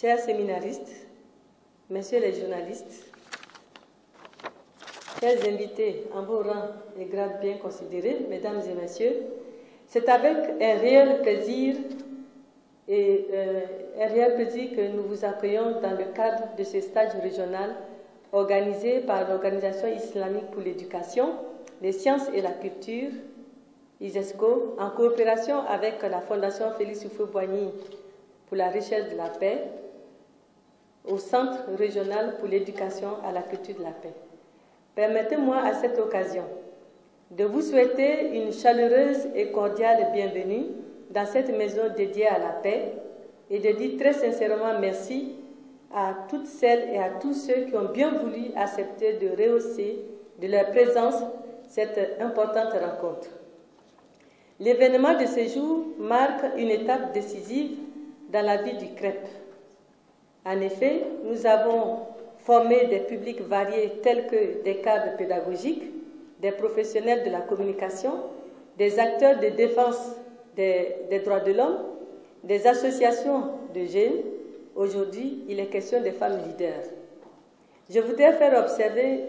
chers séminaristes, messieurs les journalistes, chers invités en vos rangs et grades bien considérés, mesdames et messieurs, c'est avec un réel plaisir que nous vous accueillons dans le cadre de ce stage régional organisé par l'Organisation islamique pour l'éducation, les sciences et la culture, ISESCO, en coopération avec la Fondation Félix Houphouët-Boigny pour la recherche de la paix, au Centre régional pour l'éducation à la culture de la paix. Permettez-moi à cette occasion de vous souhaiter une chaleureuse et cordiale bienvenue dans cette maison dédiée à la paix et de dire très sincèrement merci à toutes celles et à tous ceux qui ont bien voulu accepter de rehausser de leur présence cette importante rencontre. L'événement de ce jour marque une étape décisive dans la vie du CREP. En effet, nous avons formé des publics variés tels que des cadres pédagogiques, des professionnels de la communication, des acteurs de défense des droits de l'homme, des associations de jeunes. Aujourd'hui, il est question des femmes leaders. Je voudrais faire observer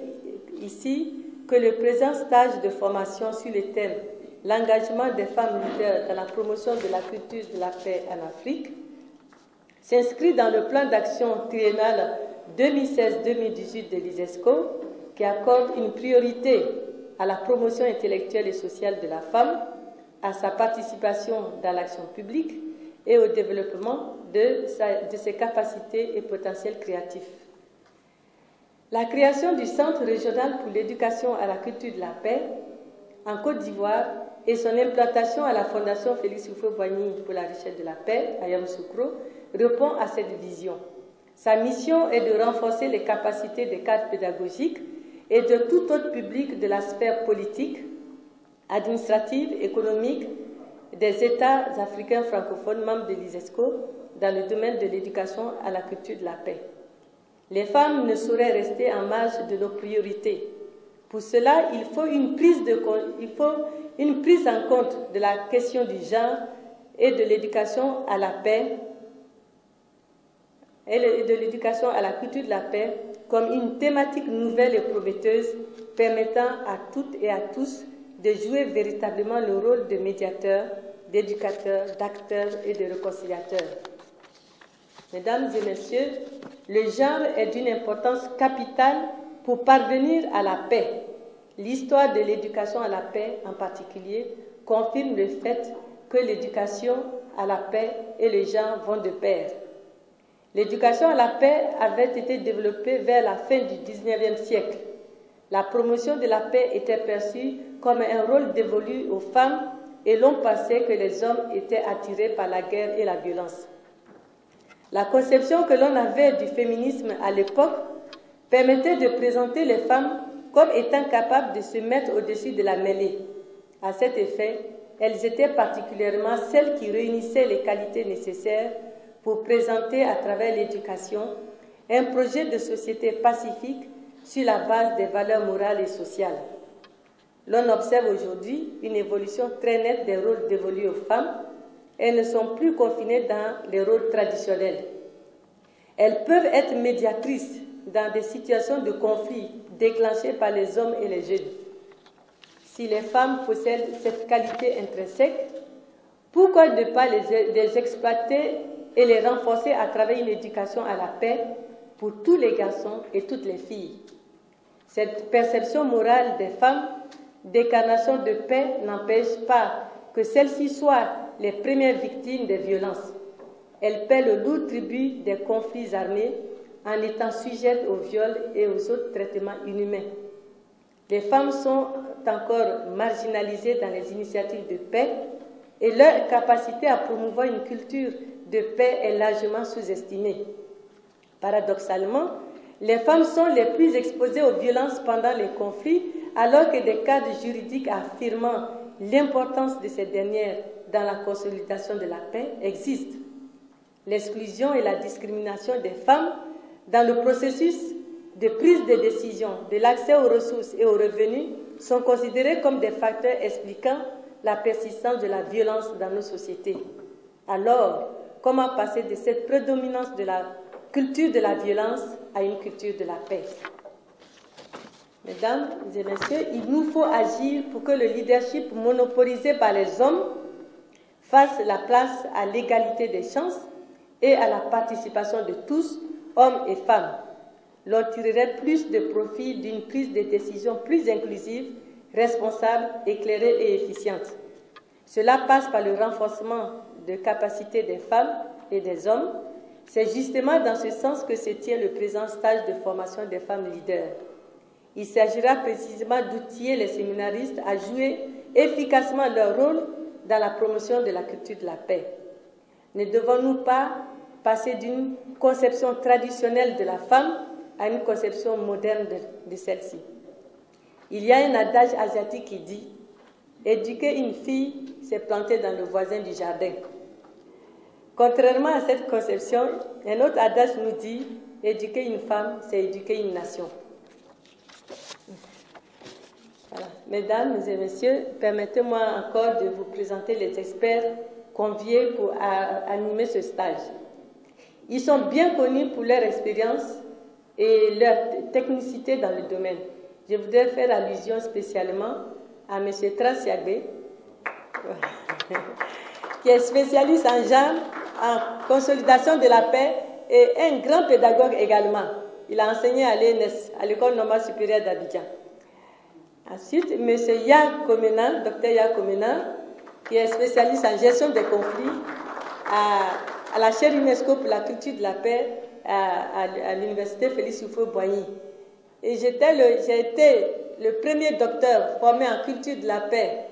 ici que le présent stage de formation sur le thème « L'engagement des femmes leaders dans la promotion de la culture de la paix en Afrique » s'inscrit dans le plan d'action triennal 2016-2018 de l'ISESCO qui accorde une priorité à la promotion intellectuelle et sociale de la femme, à sa participation dans l'action publique et au développement de ses capacités et potentiels créatifs. La création du Centre régional pour l'éducation à la culture de la paix en Côte d'Ivoire et son implantation à la Fondation Félix Houphouët-Boigny pour la recherche de la paix, à Yamoussoukro, répond à cette vision. Sa mission est de renforcer les capacités des cadres pédagogiques et de tout autre public de la sphère politique, administrative, économique des États africains francophones membres de l'ISESCO dans le domaine de l'éducation à la culture de la paix. Les femmes ne sauraient rester en marge de nos priorités. Pour cela, il faut une prise en compte de la question du genre et de l'éducation à la paix et de l'éducation à la culture de la paix comme une thématique nouvelle et prometteuse permettant à toutes et à tous de jouer véritablement le rôle de médiateurs, d'éducateurs, d'acteurs et de réconciliateurs. Mesdames et messieurs, le genre est d'une importance capitale pour parvenir à la paix. L'histoire de l'éducation à la paix, en particulier, confirme le fait que l'éducation à la paix et le genre vont de pair. L'éducation à la paix avait été développée vers la fin du XIXe siècle. La promotion de la paix était perçue comme un rôle dévolu aux femmes et l'on pensait que les hommes étaient attirés par la guerre et la violence. La conception que l'on avait du féminisme à l'époque permettait de présenter les femmes comme étant capables de se mettre au-dessus de la mêlée. À cet effet, elles étaient particulièrement celles qui réunissaient les qualités nécessaires pour présenter à travers l'éducation un projet de société pacifique sur la base des valeurs morales et sociales. L'on observe aujourd'hui une évolution très nette des rôles dévolus aux femmes. Elles ne sont plus confinées dans les rôles traditionnels. Elles peuvent être médiatrices dans des situations de conflit déclenchées par les hommes et les jeunes. Si les femmes possèdent cette qualité intrinsèque, pourquoi ne pas les exploiter et les renforcer à travers une éducation à la paix pour tous les garçons et toutes les filles? Cette perception morale des femmes d'incarnation de paix n'empêche pas que celles-ci soient les premières victimes des violences. Elles paient le lourd tribut des conflits armés en étant sujettes aux viols et aux autres traitements inhumains. Les femmes sont encore marginalisées dans les initiatives de paix et leur capacité à promouvoir une culture de paix est largement sous-estimée. Paradoxalement, les femmes sont les plus exposées aux violences pendant les conflits, alors que des cadres juridiques affirmant l'importance de ces dernières dans la consolidation de la paix existent. L'exclusion et la discrimination des femmes dans le processus de prise de décision, de l'accès aux ressources et aux revenus sont considérés comme des facteurs expliquant la persistance de la violence dans nos sociétés. Alors, comment passer de cette prédominance de la culture de la violence à une culture de la paix. Mesdames et messieurs, il nous faut agir pour que le leadership monopolisé par les hommes fasse la place à l'égalité des chances et à la participation de tous, hommes et femmes. L'on tirerait plus de profit d'une prise de décision plus inclusive, responsable, éclairée et efficiente. Cela passe par le renforcement de capacités des femmes et des hommes. C'est justement dans ce sens que se tient le présent stage de formation des femmes leaders. Il s'agira précisément d'outiller les séminaristes à jouer efficacement leur rôle dans la promotion de la culture de la paix. Ne devons-nous pas passer d'une conception traditionnelle de la femme à une conception moderne de celle-ci? Il y a un adage asiatique qui dit « Éduquer une fille, c'est planter dans le voisin du jardin ». Contrairement à cette conception, un autre adage nous dit « Éduquer une femme, c'est éduquer une nation ». Voilà. Mesdames et messieurs, permettez-moi encore de vous présenter les experts conviés pour animer ce stage. Ils sont bien connus pour leur expérience et leur technicité dans le domaine. Je voudrais faire allusion spécialement à M. Trasiagbe, qui est spécialiste en genre, en consolidation de la paix et un grand pédagogue également. Il a enseigné à l'ENS, à l'École normale supérieure d'Abidjan. Ensuite, M. Ya Komena, Dr Ya Komena, qui est spécialiste en gestion des conflits à la chaire UNESCO pour la culture de la paix à l'université Félix Houphouët-Boigny. Et j'ai été le premier docteur formé en culture de la paix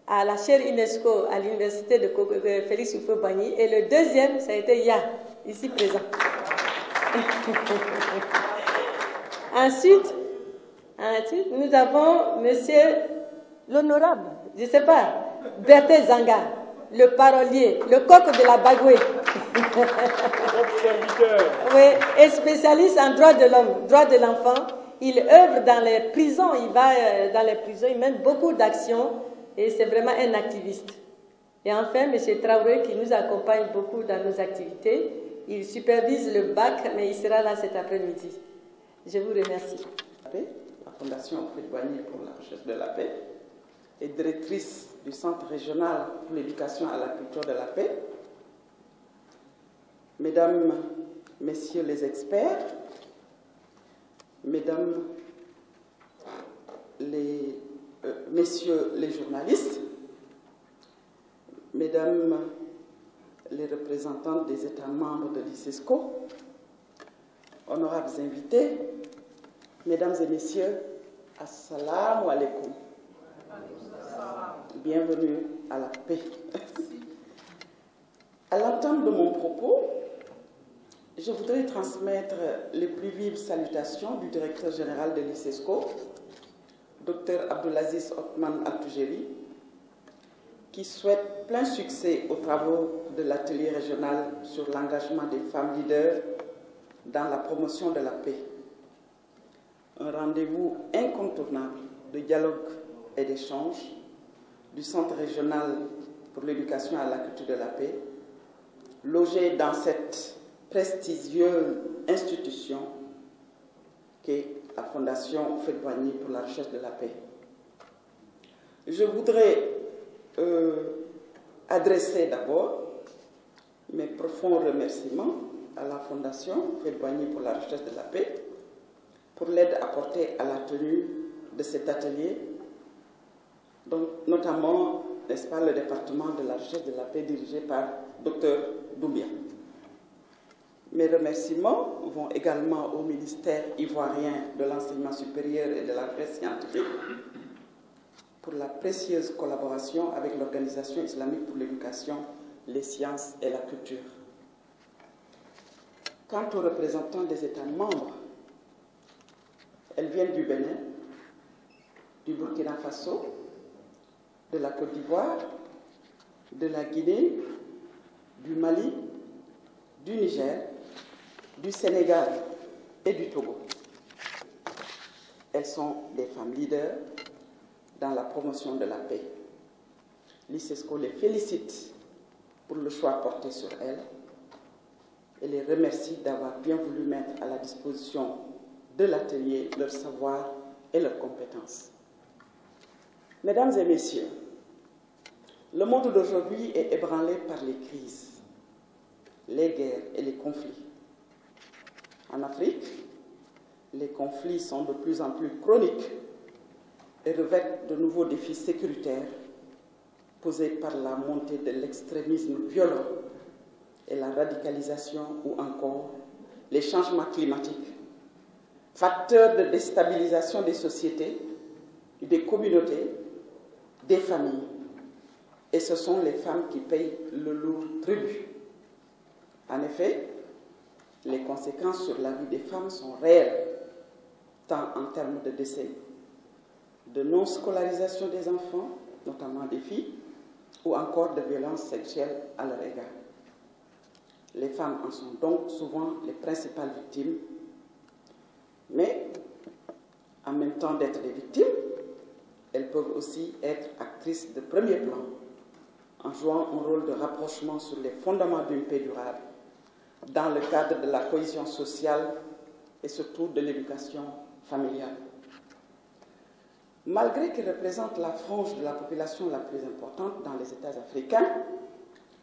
à la chaire UNESCO à l'université de Félix Houphouët-Boigny. Et le deuxième, ça a été Ya, ici présent. Ensuite, nous avons monsieur l'honorable, je ne sais pas, Berthe Zanga, le parolier, le coq de la Bagoué. Oui, et spécialiste en droit de l'homme, droit de l'enfant. Il œuvre dans les prisons, il va dans les prisons, il mène beaucoup d'actions et c'est vraiment un activiste. Et enfin, M. Traoré qui nous accompagne beaucoup dans nos activités. Il supervise le bac, mais il sera là cet après-midi. Je vous remercie. La Fondation Houphouët-Boigny pour la recherche de la paix et directrice du Centre régional pour l'éducation à la culture de la paix. Mesdames, Messieurs les experts, Mesdames, Messieurs les journalistes, Mesdames les représentants des États membres de l'ICESCO, honorables invités, Mesdames et Messieurs, Assalamu alaikum. Bienvenue à la paix. À l'entame de mon propos, je voudrais transmettre les plus vives salutations du directeur général de l'ICESCO, Dr Abdulaziz Othman Al-Toujeri, qui souhaite plein succès aux travaux de l'atelier régional sur l'engagement des femmes leaders dans la promotion de la paix. Un rendez-vous incontournable de dialogue et d'échange du Centre régional pour l'éducation à la culture de la paix, logé dans cette prestigieuse institution qu'est la Fondation Houphouët-Boigny pour la recherche de la paix. Je voudrais adresser d'abord mes profonds remerciements à la Fondation Houphouët-Boigny pour la recherche de la paix pour l'aide apportée à la tenue de cet atelier, donc notamment, n'est-ce pas, le département de la recherche de la paix dirigé par Dr Doumbia. Mes remerciements vont également au ministère ivoirien de l'enseignement supérieur et de la recherche scientifique pour la précieuse collaboration avec l'Organisation islamique pour l'éducation, les sciences et la culture. Quant aux représentants des États membres, elles viennent du Bénin, du Burkina Faso, de la Côte d'Ivoire, de la Guinée, du Mali, du Niger, du Sénégal et du Togo. Elles sont des femmes leaders dans la promotion de la paix. L'ICESCO les félicite pour le choix porté sur elles et les remercie d'avoir bien voulu mettre à la disposition de l'atelier leur savoir et leurs compétences. Mesdames et messieurs, le monde d'aujourd'hui est ébranlé par les crises, les guerres et les conflits. En Afrique, les conflits sont de plus en plus chroniques et revêtent de nouveaux défis sécuritaires posés par la montée de l'extrémisme violent et la radicalisation ou encore les changements climatiques, facteurs de déstabilisation des sociétés, des communautés, des familles. Et ce sont les femmes qui payent le lourd tribut. En effet, les conséquences sur la vie des femmes sont réelles, tant en termes de décès, de non-scolarisation des enfants, notamment des filles, ou encore de violences sexuelles à leur égard. Les femmes en sont donc souvent les principales victimes, mais en même temps d'être des victimes, elles peuvent aussi être actrices de premier plan, en jouant un rôle de rapprochement sur les fondements d'une paix durable, dans le cadre de la cohésion sociale et surtout de l'éducation familiale. Malgré qu'elles représentent la frange de la population la plus importante dans les États africains,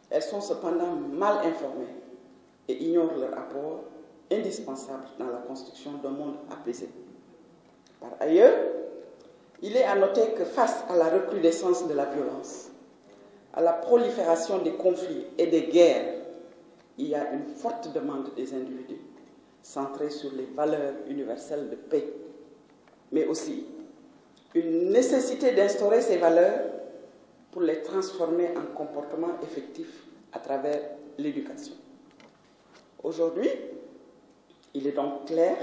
elles sont cependant mal informées et ignorent leur apport indispensable dans la construction d'un monde apaisé. Par ailleurs, il est à noter que face à la recrudescence de la violence, à la prolifération des conflits et des guerres, il y a une forte demande des individus centrée sur les valeurs universelles de paix, mais aussi une nécessité d'instaurer ces valeurs pour les transformer en comportements effectifs à travers l'éducation. Aujourd'hui, il est donc clair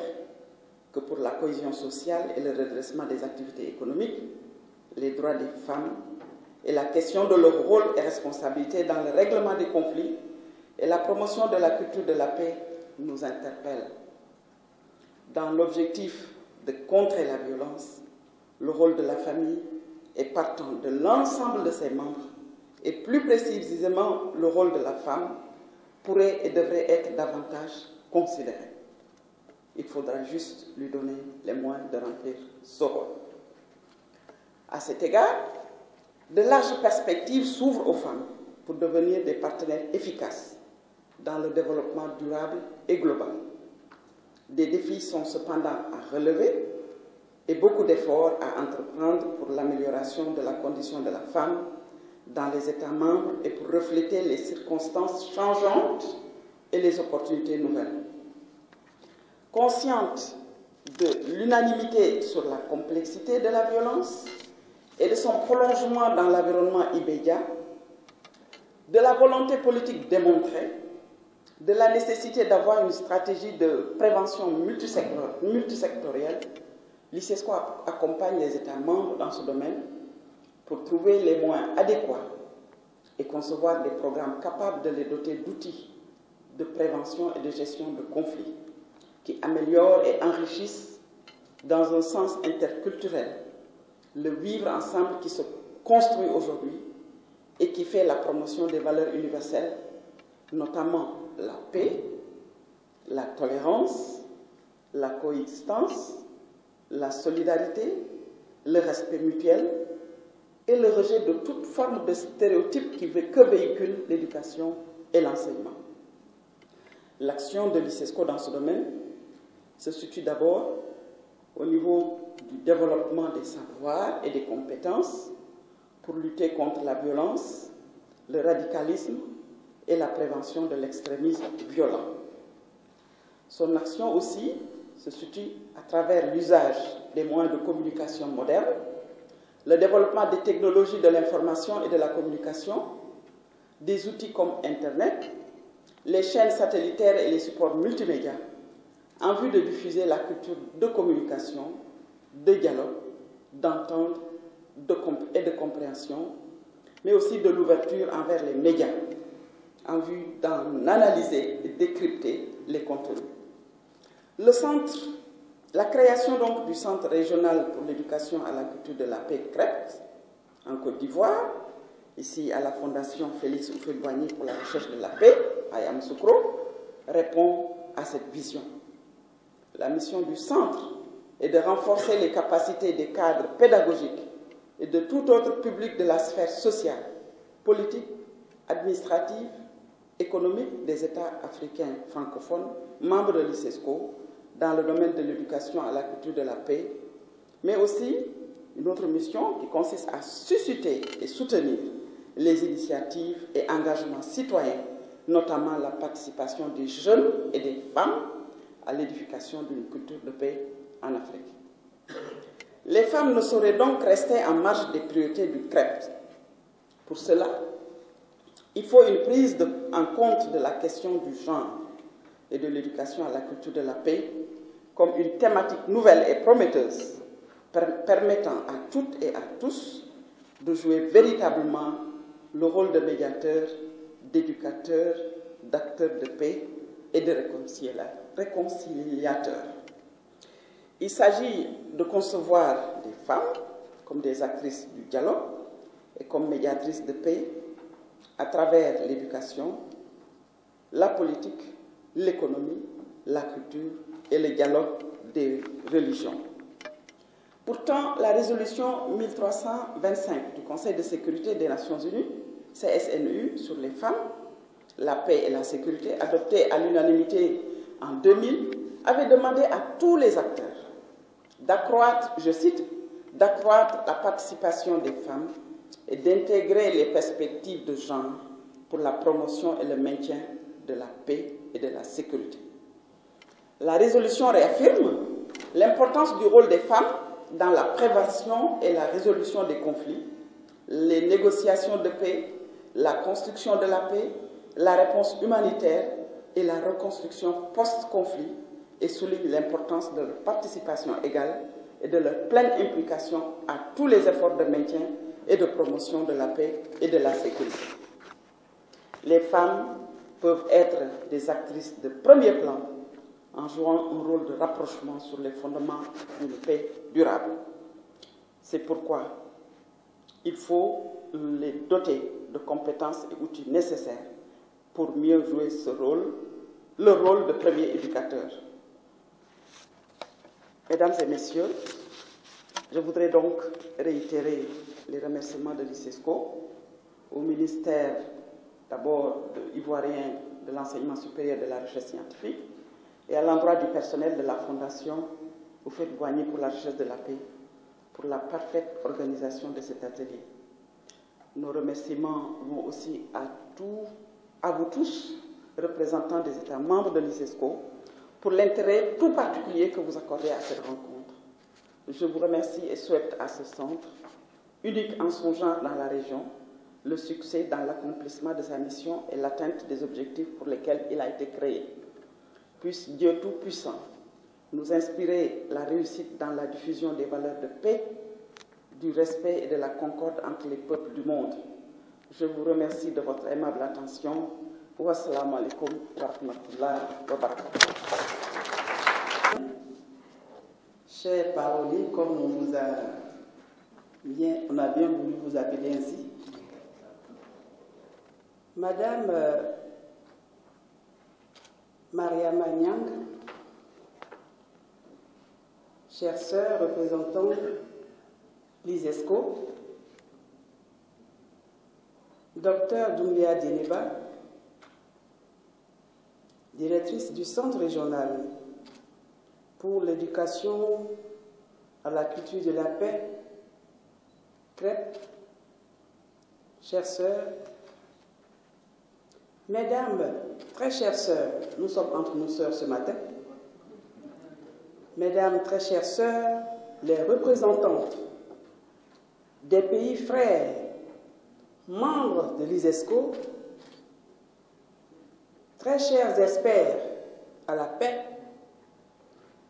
que pour la cohésion sociale et le redressement des activités économiques, les droits des femmes et la question de leur rôle et responsabilité dans le règlement des conflits et la promotion de la culture de la paix nous interpellent. Dans l'objectif de contrer la violence, le rôle de la famille est partant de l'ensemble de ses membres et plus précisément le rôle de la femme pourrait et devrait être davantage considéré. Il faudra juste lui donner les moyens de remplir ce rôle. À cet égard, de larges perspectives s'ouvrent aux femmes pour devenir des partenaires efficaces dans le développement durable et global. Des défis sont cependant à relever et beaucoup d'efforts à entreprendre pour l'amélioration de la condition de la femme dans les États membres et pour refléter les circonstances changeantes et les opportunités nouvelles. Consciente de l'unanimité sur la complexité de la violence et de son prolongement dans l'environnement immédiat, de la volonté politique démontrée, de la nécessité d'avoir une stratégie de prévention multisectorielle, l'ICESCO accompagne les États membres dans ce domaine pour trouver les moyens adéquats et concevoir des programmes capables de les doter d'outils de prévention et de gestion de conflits qui améliorent et enrichissent dans un sens interculturel le vivre ensemble qui se construit aujourd'hui et qui fait la promotion des valeurs universelles, notamment la paix, la tolérance, la coexistence, la solidarité, le respect mutuel et le rejet de toute forme de stéréotypes que véhiculent l'éducation et l'enseignement. L'action de l'ICESCO dans ce domaine se situe d'abord au niveau du développement des savoirs et des compétences pour lutter contre la violence, le radicalisme et la prévention de l'extrémisme violent. Son action aussi se situe à travers l'usage des moyens de communication modernes, le développement des technologies de l'information et de la communication, des outils comme Internet, les chaînes satellitaires et les supports multimédia, en vue de diffuser la culture de communication, de dialogue, d'entente et de compréhension, mais aussi de l'ouverture envers les médias, en vue d'en analyser et décrypter les contenus. La création donc du Centre régional pour l'éducation à la culture de la paix CREP en Côte d'Ivoire, ici à la Fondation Félix Houphouët-Boigny pour la recherche de la paix, à Yamoussoukro, répond à cette vision. La mission du centre est de renforcer les capacités des cadres pédagogiques et de tout autre public de la sphère sociale, politique, administrative, économique des États africains francophones, membres de l'ICESCO, dans le domaine de l'éducation à la culture de la paix, mais aussi une autre mission qui consiste à susciter et soutenir les initiatives et engagements citoyens, notamment la participation des jeunes et des femmes à l'édification d'une culture de paix en Afrique. Les femmes ne sauraient donc rester en marge des priorités du CREP. Pour cela, il faut une prise en compte de la question du genre et de l'éducation à la culture de la paix comme une thématique nouvelle et prometteuse, permettant à toutes et à tous de jouer véritablement le rôle de médiateur, d'éducateur, d'acteur de paix et de réconciliateur. Il s'agit de concevoir des femmes comme des actrices du dialogue et comme médiatrices de paix à travers l'éducation, la politique, l'économie, la culture et le dialogue des religions. Pourtant, la résolution 1325 du Conseil de sécurité des Nations Unies, CSNU, sur les femmes, la paix et la sécurité, adoptée à l'unanimité en 2000, avait demandé à tous les acteurs d'accroître, je cite, d'accroître la participation des femmes et d'intégrer les perspectives de genre pour la promotion et le maintien de la paix et de la sécurité. La résolution réaffirme l'importance du rôle des femmes dans la prévention et la résolution des conflits, les négociations de paix, la construction de la paix, la réponse humanitaire et la reconstruction post-conflit et souligne l'importance de leur participation égale et de leur pleine implication à tous les efforts de maintien et de promotion de la paix et de la sécurité. Les femmes peuvent être des actrices de premier plan en jouant un rôle de rapprochement sur les fondements d'une paix durable. C'est pourquoi il faut les doter de compétences et outils nécessaires pour mieux jouer ce rôle, le rôle de premier éducateur. Mesdames et messieurs, je voudrais donc réitérer les remerciements de l'ICESCO au ministère d'abord ivoirien de l'enseignement supérieur et de la recherche scientifique et à l'endroit du personnel de la Fondation Houphouët-Boigny pour la recherche de la paix pour la parfaite organisation de cet atelier. Nos remerciements vont aussi à vous tous, représentants des États membres de l'ICESCO, pour l'intérêt tout particulier que vous accordez à cette rencontre. Je vous remercie et souhaite à ce centre, unique en son genre dans la région, le succès dans l'accomplissement de sa mission et l'atteinte des objectifs pour lesquels il a été créé. Puisse Dieu Tout-Puissant nous inspirer la réussite dans la diffusion des valeurs de paix, du respect et de la concorde entre les peuples du monde. Je vous remercie de votre aimable attention. Wassalamu alaikum wa rahmatullahi wa barakatuh. Chers paroliers, comme on a bien voulu vous appeler ainsi, Madame Mariama Niang, chère sœur représentant l'ICESCO, Docteur Doumbia Dieneba, directrice du Centre régional pour l'éducation à la culture de la paix, CREP, chères sœurs, mesdames, très chères sœurs, nous sommes entre nous sœurs ce matin, mesdames, très chères sœurs, les représentantes des pays frères, membres de l'ICESCO, très chers experts à la paix,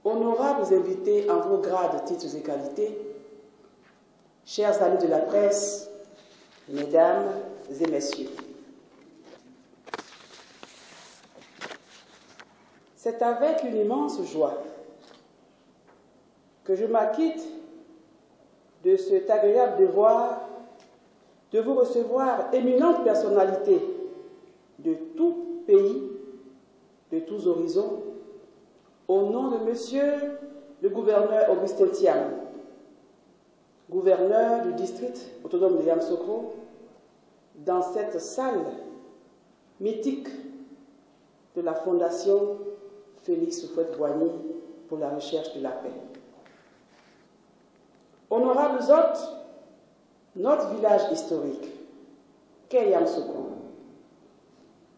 honorables invités en vos grades, titres et qualités, chers amis de la presse, mesdames et messieurs. C'est avec une immense joie que je m'acquitte de cet agréable devoir de vous recevoir éminentes personnalités de tout pays, de tous horizons, au nom de Monsieur le gouverneur Augustin Thiam, gouverneur du district autonome de Yamoussoukro, dans cette salle mythique de la Fondation Félix Houphouët-Boigny pour la recherche de la paix. Honorables hôtes, notre village historique, qu'est Yamoussoukro,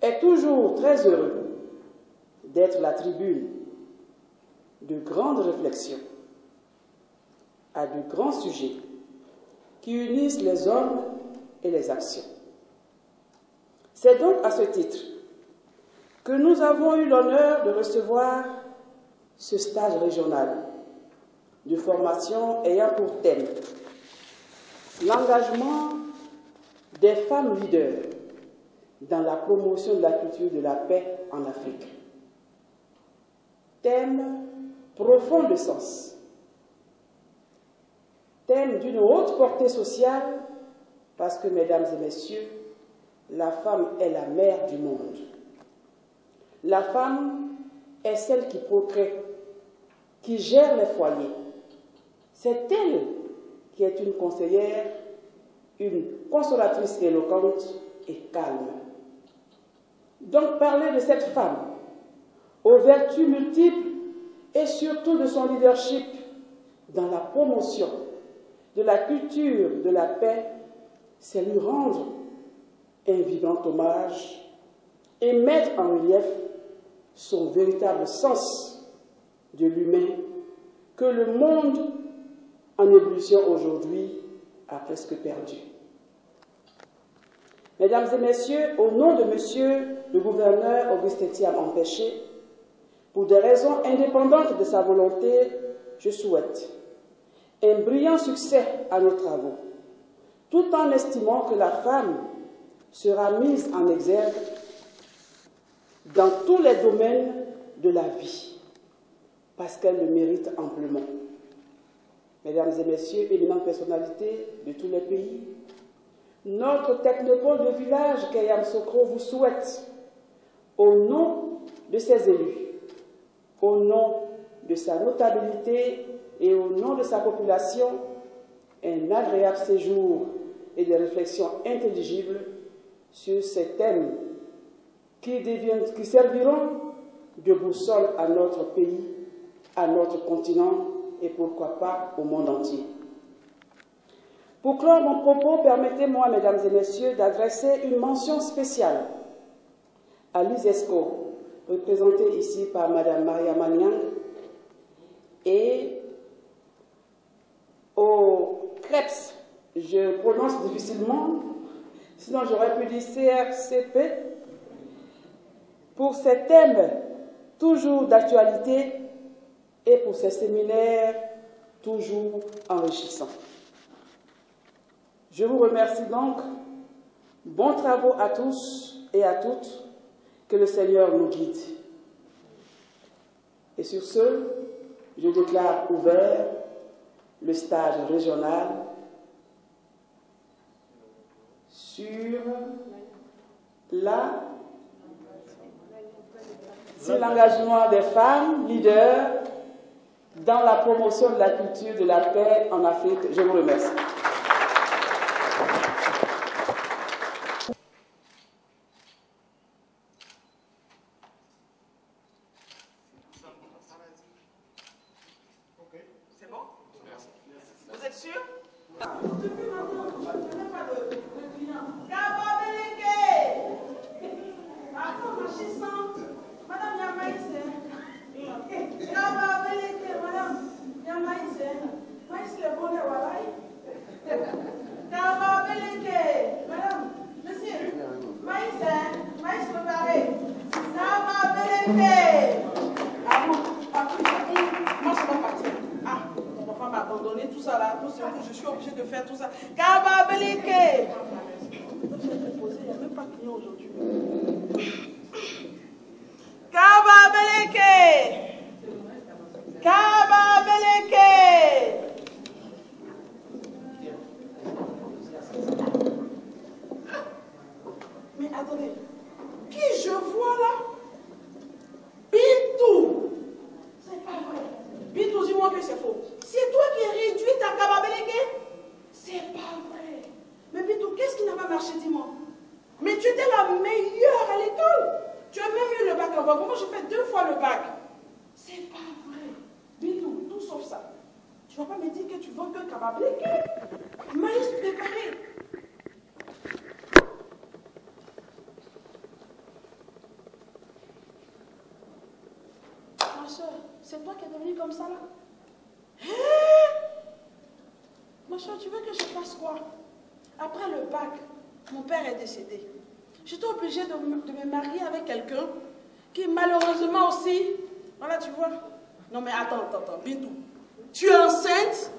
est toujours très heureux d'être la tribune de grandes réflexions à de grands sujets qui unissent les hommes et les actions. C'est donc à ce titre que nous avons eu l'honneur de recevoir ce stage régional de formation ayant pour thème l'engagement des femmes leaders dans la promotion de la culture de la paix en Afrique. Thème profond de sens, thème d'une haute portée sociale, parce que, mesdames et messieurs, la femme est la mère du monde. La femme est celle qui procrée, qui gère les foyers. C'est elle qui est une conseillère, une consolatrice éloquente et calme. Donc parler de cette femme, aux vertus multiples et surtout de son leadership dans la promotion de la culture de la paix, c'est lui rendre un vivant hommage et mettre en relief son véritable sens de l'humain que le monde en ébullition aujourd'hui a presque perdu. Mesdames et messieurs, au nom de Monsieur le gouverneur Augustin Thiam empêché, pour des raisons indépendantes de sa volonté, je souhaite un brillant succès à nos travaux, tout en estimant que la femme sera mise en exergue dans tous les domaines de la vie, parce qu'elle le mérite amplement. Mesdames et messieurs, éminentes personnalités de tous les pays, notre technopole de village qu'est Yamoussoukro vous souhaite, au nom de ses élus, au nom de sa notabilité et au nom de sa population, un agréable séjour et des réflexions intelligibles sur ces thèmes qui serviront de boussole à notre pays, à notre continent et pourquoi pas au monde entier. Pour clore mon propos, permettez-moi, mesdames et messieurs, d'adresser une mention spéciale à l'USESCO, représentée ici par Madame Maria Maniang, et au CREPS, je prononce difficilement, sinon j'aurais pu dire CRCP, pour ces thèmes toujours d'actualité et pour ces séminaires toujours enrichissants. Je vous remercie donc. Bons travaux à tous et à toutes. Que le Seigneur nous guide. Et sur ce, je déclare ouvert le stage régional sur l'engagement des femmes leaders dans la promotion de la culture de la paix en Afrique. Je vous remercie. C'est bon? Vous êtes sûr? Tout ça là, tout ce que je suis obligée de faire, tout ça. Kababeleke! Il n'y a même pas de client aujourd'hui. Kababeleke! Kababeleke! Mais attendez, qui je vois là? me dire que tu veux que Kabableke, maïs préparé. Ma soeur, c'est toi qui es devenue comme ça là? Ma soeur, tu veux que je fasse quoi? Après le bac, mon père est décédé. J'étais obligée de me marier avec quelqu'un qui malheureusement aussi... Voilà, tu vois. Non mais attends, Bintou. Tu es enceinte?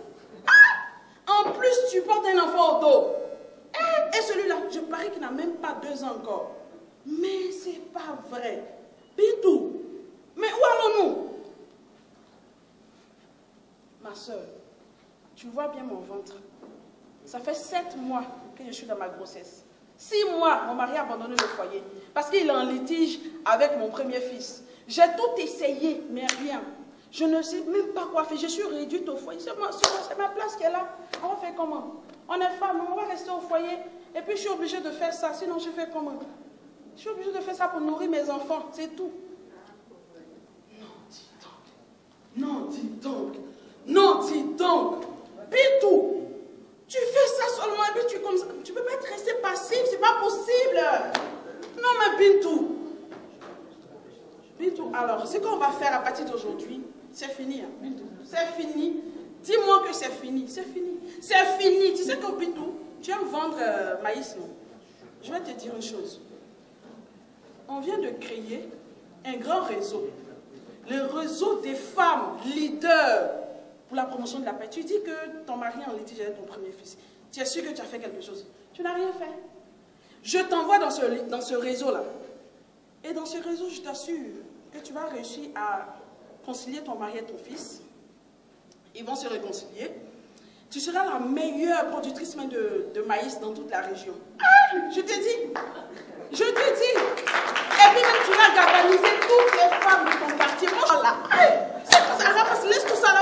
En plus, tu portes un enfant au dos. Et celui-là, je parie qu'il n'a même pas 2 ans encore. Mais c'est pas vrai. Bintou, mais où allons-nous? Ma soeur, tu vois bien mon ventre. Ça fait 7 mois que je suis dans ma grossesse. 6 mois, mon mari a abandonné le foyer parce qu'il est en litige avec mon premier fils. J'ai tout essayé, mais rien. Je ne sais même pas quoi faire. Je suis réduite au foyer. C'est ma place qui est là. On fait comment? On est femme, on va rester au foyer. Et puis je suis obligée de faire ça. Sinon, je fais comment? Je suis obligée de faire ça pour nourrir mes enfants. C'est tout. Non, dis donc. Non, dis donc. Bintou, tu fais ça seulement et puis tu comme ça. Tu peux pas être resté passif, c'est pas possible. Non, mais Bintou. Bintou, alors, ce qu'on va faire à partir d'aujourd'hui, c'est fini, hein, Bintou. C'est fini. Dis-moi que c'est fini. C'est fini. C'est fini. Tu sais que Bintou, tu aimes vendre maïs, non? Je vais te dire une chose. On vient de créer un grand réseau. Le réseau des femmes leaders pour la promotion de la paix. Tu dis que ton mari est en litige avec ton premier fils. Tu es sûr que tu as fait quelque chose? Tu n'as rien fait. Je t'envoie dans ce réseau-là. Et dans ce réseau, je t'assure que tu vas réussir à concilier ton mari et ton fils. Ils vont se réconcilier. Tu seras la meilleure productrice de maïs dans toute la région. Ah, je t'ai dit. Je te dis. Et puis même tu vas galvaniser toutes les femmes de ton quartier. Moi, là. C'est tout ça. Laisse tout ça là.